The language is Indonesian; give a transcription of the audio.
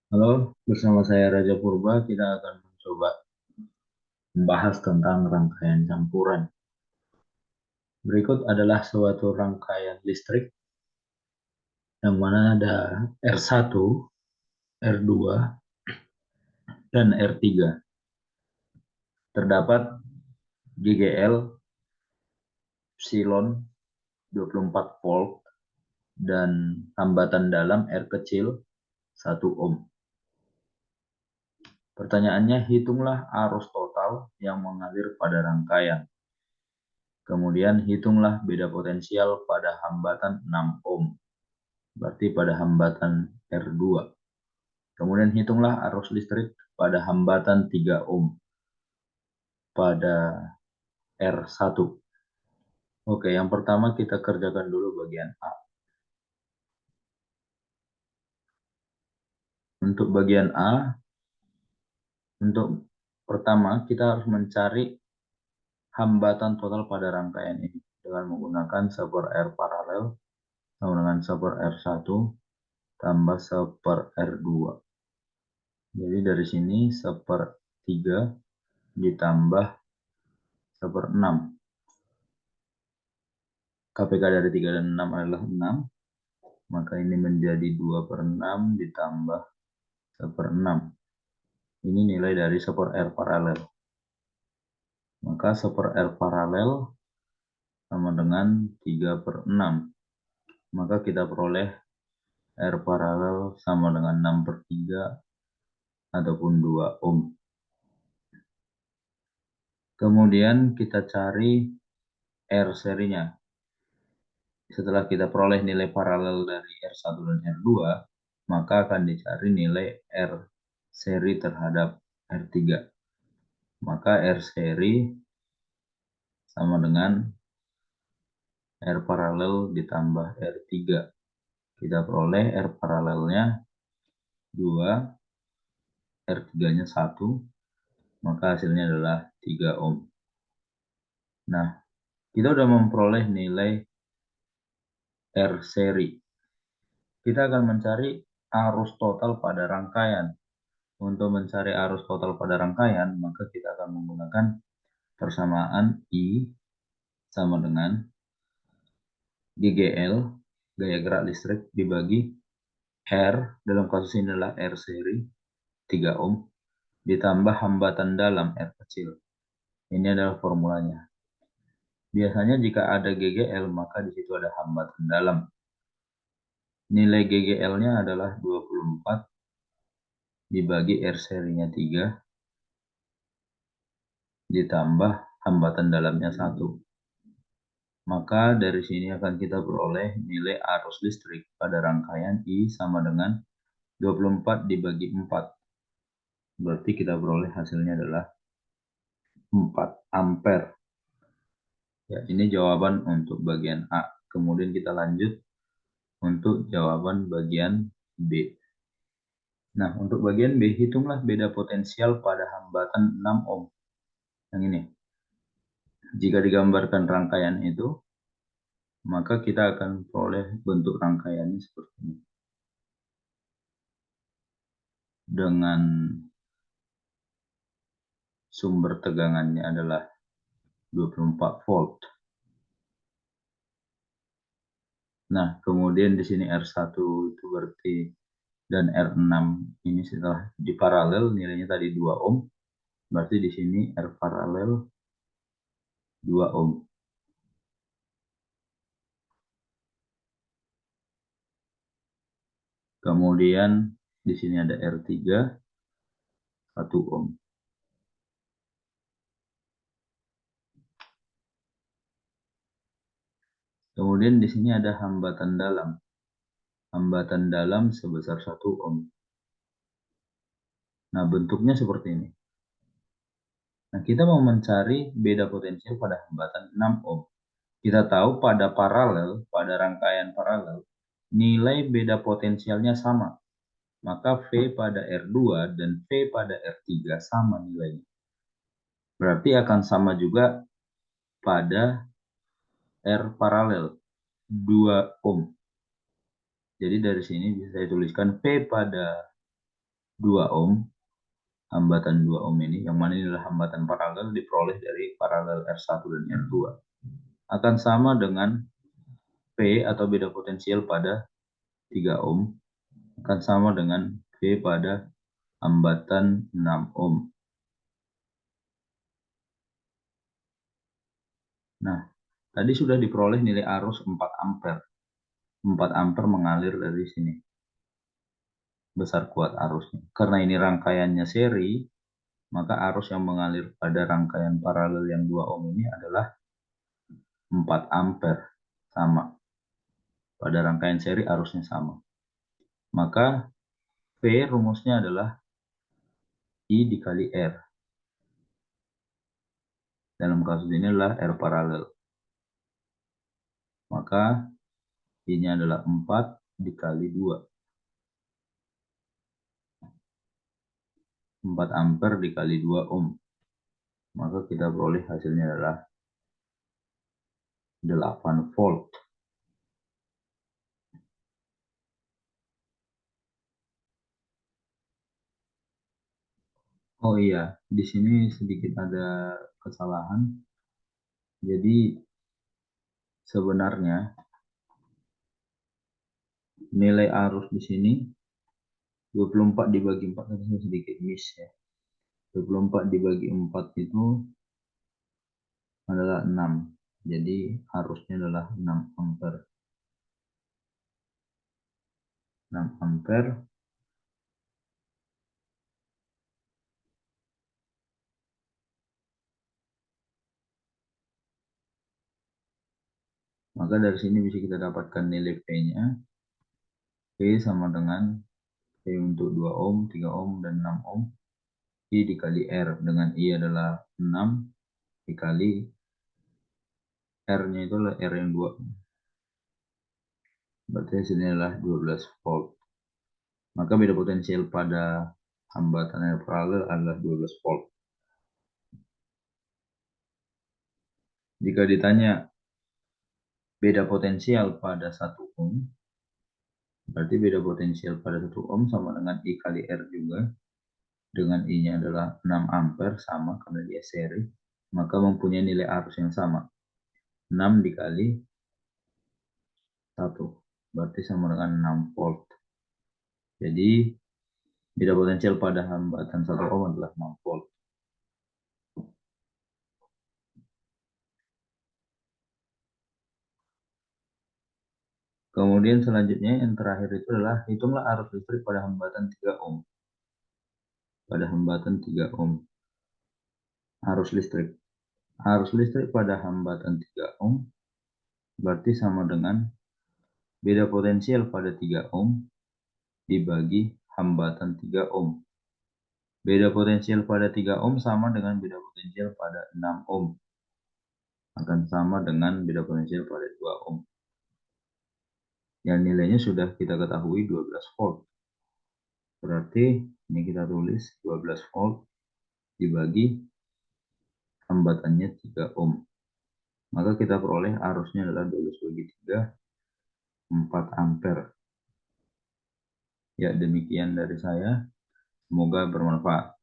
Halo, bersama saya Raja Purba, kita akan mencoba membahas tentang rangkaian campuran. Berikut adalah suatu rangkaian listrik yang mana ada R1, R2, dan R3. Terdapat GGL Psilon 24 volt dan hambatan dalam R kecil 1 ohm. Pertanyaannya, hitunglah arus total yang mengalir pada rangkaian. Kemudian hitunglah beda potensial pada hambatan 6 ohm. Berarti pada hambatan R2. Kemudian hitunglah arus listrik pada hambatan 3 ohm pada R1. Oke, yang pertama kita kerjakan dulu bagian A. Untuk bagian A, untuk pertama kita harus mencari hambatan total pada rangkaian ini dengan menggunakan super R paralel sama dengan super R1 tambah super R2. Jadi dari sini super 3 ditambah super 6. KPK dari 3 dan 6 adalah 6. Maka ini menjadi 2 per 6 ditambah 1 per 6. Ini nilai dari 1 per R paralel. Maka 1 per R paralel sama dengan 3 per 6. Maka kita peroleh R paralel sama dengan 6 per 3 ataupun 2 ohm. Kemudian kita cari R serinya. Setelah kita peroleh nilai paralel dari R1 dan R2, maka akan dicari nilai R seri terhadap R3. Maka R seri sama dengan R paralel ditambah R3. Kita peroleh R paralelnya 2, R3-nya 1, maka hasilnya adalah 3 ohm. Nah, kita sudah memperoleh nilai R seri. Kita akan mencari arus total pada rangkaian. Untuk mencari arus total pada rangkaian, maka kita akan menggunakan persamaan I sama dengan GGL, gaya gerak listrik, dibagi R, dalam kasus ini adalah R seri, 3 ohm, ditambah hambatan dalam R kecil. Ini adalah formulanya. Biasanya jika ada GGL, maka di situ ada hambatan dalam. Nilai GGL-nya adalah 24 dibagi R serinya 3, ditambah hambatan dalamnya 1. Maka dari sini akan kita peroleh nilai arus listrik pada rangkaian I sama dengan 24 dibagi 4. Berarti kita peroleh hasilnya adalah 4 ampere. Ya, ini jawaban untuk bagian A. Kemudian kita lanjut untuk jawaban bagian B. Nah, untuk bagian B, hitunglah beda potensial pada hambatan 6 ohm. Yang ini. Jika digambarkan rangkaian itu, maka kita akan peroleh bentuk rangkaiannya seperti ini. Dengan sumber tegangannya adalah 24 volt. Nah, kemudian di sini R1 itu berarti dan R6 ini setelah diparalel nilainya tadi 2 ohm. Berarti di sini R paralel 2 ohm. Kemudian di sini ada R3 1 ohm. Kemudian di sini ada hambatan dalam. Hambatan dalam sebesar 1 ohm. Nah, bentuknya seperti ini. Nah, kita mau mencari beda potensial pada hambatan 6 ohm. Kita tahu pada paralel, pada rangkaian paralel, nilai beda potensialnya sama. Maka V pada R2 dan V pada R3 sama nilainya. Berarti akan sama juga pada R paralel 2 ohm. Jadi dari sini bisa saya tuliskan V pada 2 ohm, hambatan 2 ohm ini, yang mana ini adalah hambatan paralel diperoleh dari paralel R1 dan R2, akan sama dengan P atau beda potensial pada 3 ohm, akan sama dengan V pada hambatan 6 ohm. Nah, tadi sudah diperoleh nilai arus 4 ampere. 4 ampere mengalir dari sini. Besar kuat arusnya. Karena ini rangkaiannya seri, maka arus yang mengalir pada rangkaian paralel yang 2 ohm ini adalah 4 ampere. Sama. Pada rangkaian seri arusnya sama. Maka V rumusnya adalah I dikali R. Dalam kasus ini adalah R paralel. Maka I-nya adalah 4 dikali 2. 4 ampere dikali 2 ohm. Maka kita peroleh hasilnya adalah 8 volt. Oh iya, di sini sedikit ada kesalahan. Jadi sebenarnya nilai arus di sini 24 dibagi 4, harusnya sedikit miss ya. 24 dibagi 4 itu adalah 6. Jadi arusnya adalah 6 ampere. 6 ampere maka dari sini bisa kita dapatkan nilai P-nya. P sama dengan P untuk 2 ohm, 3 ohm, dan 6 ohm. I dikali R, dengan I adalah 6 dikali R-nya itu adalah R yang 2. Berarti hasilnya adalah 12 volt. Maka beda potensial pada hambatan yang paralel adalah 12 volt. Jika ditanya beda potensial pada 1 ohm, berarti beda potensial pada 1 ohm sama dengan I kali R juga. Dengan I-nya adalah 6 ampere, sama karena dia seri. Maka mempunyai nilai arus yang sama. 6 dikali 1. Berarti sama dengan 6 volt. Jadi beda potensial pada hambatan 1 ohm adalah 6 volt. Kemudian selanjutnya yang terakhir itu adalah hitunglah arus listrik pada hambatan 3 ohm. Pada hambatan 3 ohm. Arus listrik. Arus listrik pada hambatan 3 ohm berarti sama dengan beda potensial pada 3 ohm dibagi hambatan 3 ohm. Beda potensial pada 3 ohm sama dengan beda potensial pada 6 ohm. Akan sama dengan beda potensial pada 2 ohm. Yang nilainya sudah kita ketahui 12 volt. Berarti ini kita tulis 12 volt dibagi hambatannya 3 ohm. Maka kita peroleh arusnya adalah 12 bagi 3, 4 ampere. Ya, demikian dari saya. Semoga bermanfaat.